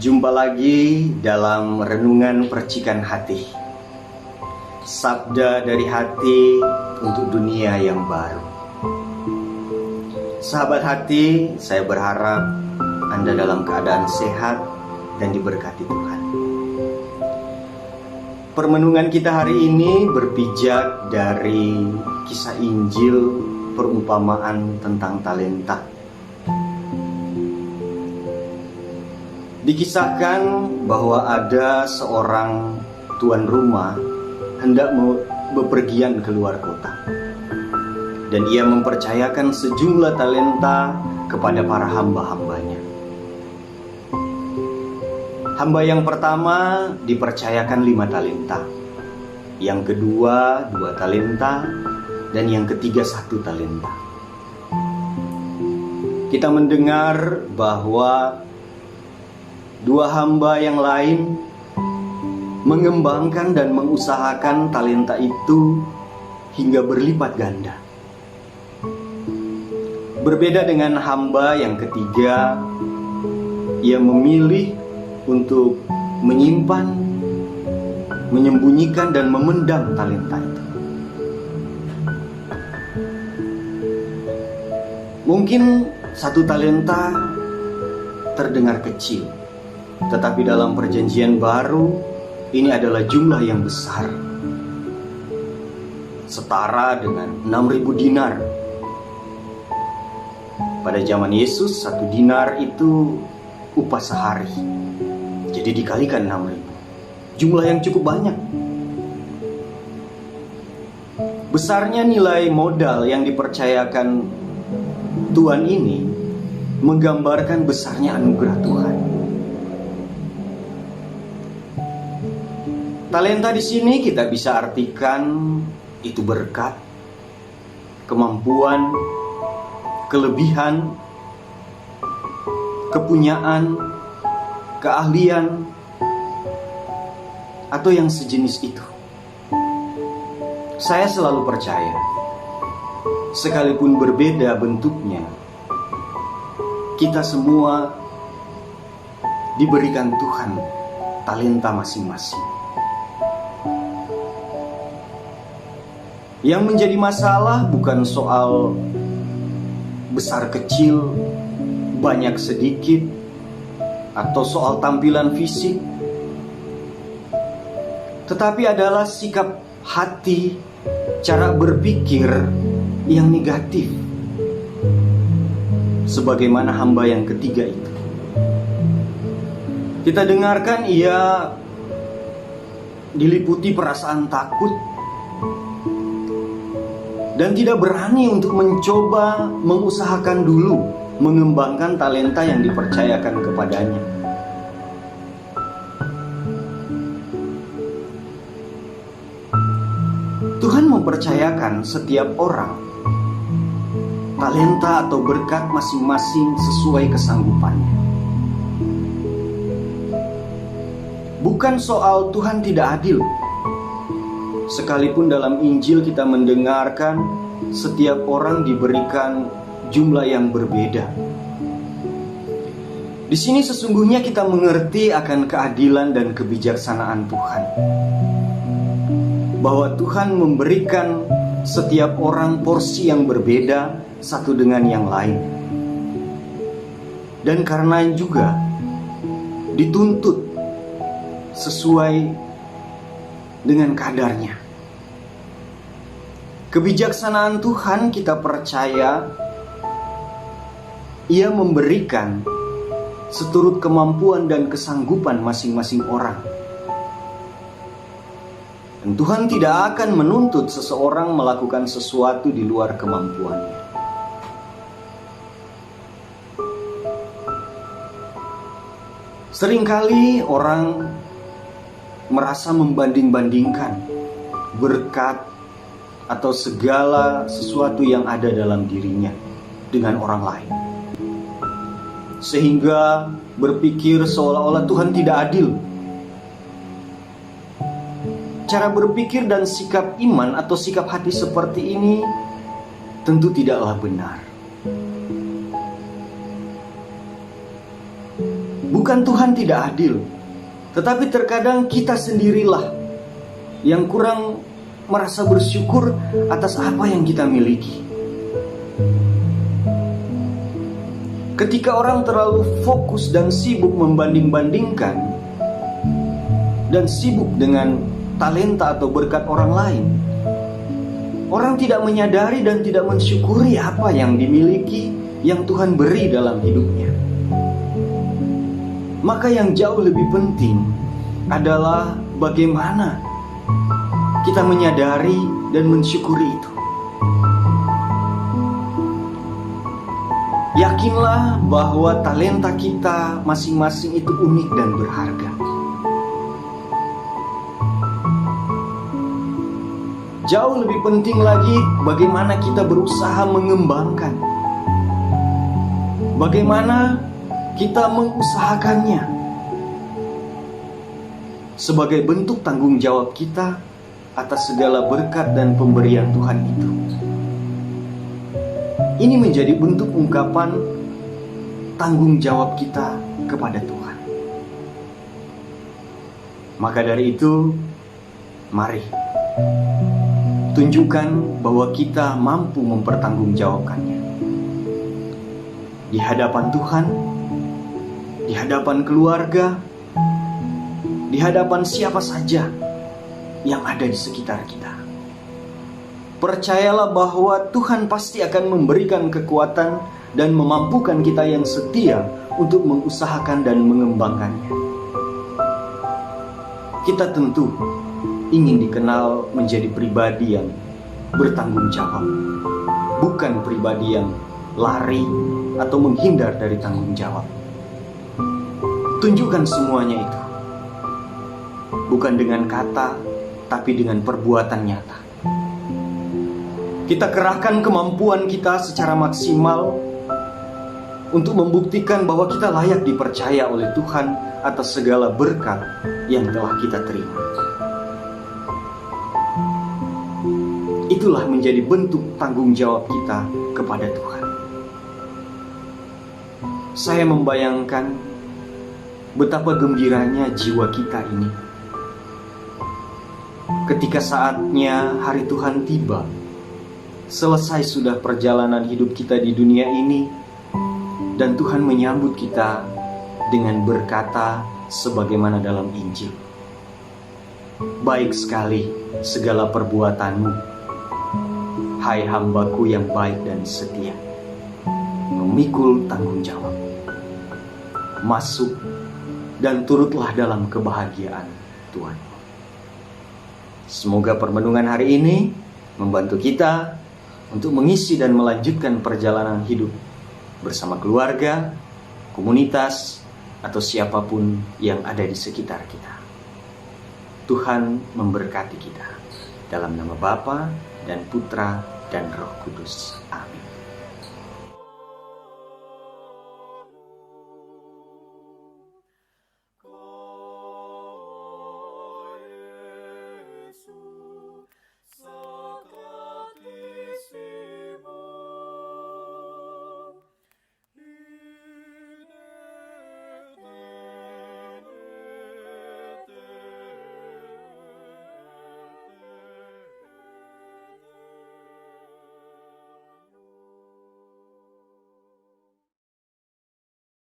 Jumpa lagi dalam renungan percikan hati. Sabda dari hati untuk dunia yang baru. Sahabat hati, saya berharap Anda dalam keadaan sehat dan diberkati Tuhan. Permenungan kita hari ini berpijak dari kisah Injil perumpamaan tentang talenta. Dikisahkan bahwa ada seorang tuan rumah hendak bepergian keluar kota, dan ia mempercayakan sejumlah talenta kepada para hamba-hambanya. Hamba yang pertama dipercayakan 5 talenta, yang kedua 2 talenta, dan yang ketiga 1 talenta. Kita mendengar bahwa 2 hamba yang lain mengembangkan dan mengusahakan talenta itu hingga berlipat ganda. Berbeda dengan hamba yang ketiga, ia memilih untuk menyimpan, menyembunyikan dan memendam talenta itu. Mungkin 1 talenta terdengar kecil, tetapi dalam perjanjian baru ini adalah jumlah yang besar, setara dengan 6.000 dinar. Pada zaman Yesus 1 dinar itu upah sehari, jadi dikalikan 6.000, jumlah yang cukup banyak. Besarnya nilai modal yang dipercayakan Tuhan ini menggambarkan besarnya anugerah Tuhan. Talenta di sini kita bisa artikan itu berkat, kemampuan, kelebihan, kepunyaan, keahlian, atau yang sejenis itu. Saya selalu percaya, sekalipun berbeda bentuknya, kita semua diberikan Tuhan talenta masing-masing. Yang menjadi masalah bukan soal besar kecil, banyak sedikit, atau soal tampilan fisik, tetapi adalah sikap hati, cara berpikir yang negatif, sebagaimana hamba yang ketiga itu. Kita dengarkan ia diliputi perasaan takut dan tidak berani untuk mencoba mengusahakan dulu mengembangkan talenta yang dipercayakan kepadanya. Tuhan mempercayakan setiap orang talenta atau berkat masing-masing sesuai kesanggupannya. Bukan soal Tuhan tidak adil. Sekalipun dalam Injil kita mendengarkan setiap orang diberikan jumlah yang berbeda. Di sini sesungguhnya kita mengerti akan keadilan dan kebijaksanaan Tuhan. Bahwa Tuhan memberikan setiap orang porsi yang berbeda satu dengan yang lain. Dan karena juga dituntut sesuai dengan kadarnya. Kebijaksanaan Tuhan kita percaya ia memberikan seturut kemampuan dan kesanggupan masing-masing orang. Dan Tuhan tidak akan menuntut seseorang melakukan sesuatu di luar kemampuannya. Seringkali orang merasa membanding-bandingkan berkat atau segala sesuatu yang ada dalam dirinya dengan orang lain, sehingga berpikir seolah-olah Tuhan tidak adil. Cara berpikir dan sikap iman atau sikap hati seperti ini tentu tidaklah benar. Bukan Tuhan tidak adil, tetapi terkadang kita sendirilah yang kurang merasa bersyukur atas apa yang kita miliki. Ketika orang terlalu fokus dan sibuk membanding-bandingkan dan sibuk dengan talenta atau berkat orang lain, orang tidak menyadari dan tidak mensyukuri apa yang dimiliki, yang Tuhan beri dalam hidupnya. Maka yang jauh lebih penting adalah bagaimana kita menyadari dan mensyukuri itu. Yakinlah bahwa talenta kita masing-masing itu unik dan berharga. Jauh lebih penting lagi bagaimana kita berusaha mengembangkan, bagaimana kita mengusahakannya sebagai bentuk tanggung jawab kita atas segala berkat dan pemberian Tuhan itu. Ini menjadi bentuk ungkapan tanggung jawab kita kepada Tuhan. Maka dari itu, mari tunjukkan bahwa kita mampu mempertanggungjawabkannya di hadapan Tuhan, di hadapan keluarga, di hadapan siapa saja yang ada di sekitar kita. Percayalah bahwa Tuhan pasti akan memberikan kekuatan dan memampukan kita yang setia untuk mengusahakan dan mengembangkannya. Kita tentu ingin dikenal menjadi pribadi yang bertanggung jawab, bukan pribadi yang lari atau menghindar dari tanggung jawab. Tunjukkan semuanya itu, bukan dengan kata, tapi dengan perbuatan nyata. Kita kerahkan kemampuan kita secara maksimal untuk membuktikan bahwa kita layak dipercaya oleh Tuhan atas segala berkat yang telah kita terima. Itulah menjadi bentuk tanggung jawab kita kepada Tuhan. Saya membayangkan betapa gembiranya jiwa kita ini ketika saatnya hari Tuhan tiba, selesai sudah perjalanan hidup kita di dunia ini, dan Tuhan menyambut kita dengan berkata sebagaimana dalam Injil, "Baik sekali segala perbuatanmu, hai hambaku yang baik dan setia." Memikul tanggung jawab. Masuk dan turutlah dalam kebahagiaan Tuhan. Semoga permenungan hari ini membantu kita untuk mengisi dan melanjutkan perjalanan hidup bersama keluarga, komunitas, atau siapapun yang ada di sekitar kita. Tuhan memberkati kita. Dalam nama Bapa dan Putra dan Roh Kudus. Amin.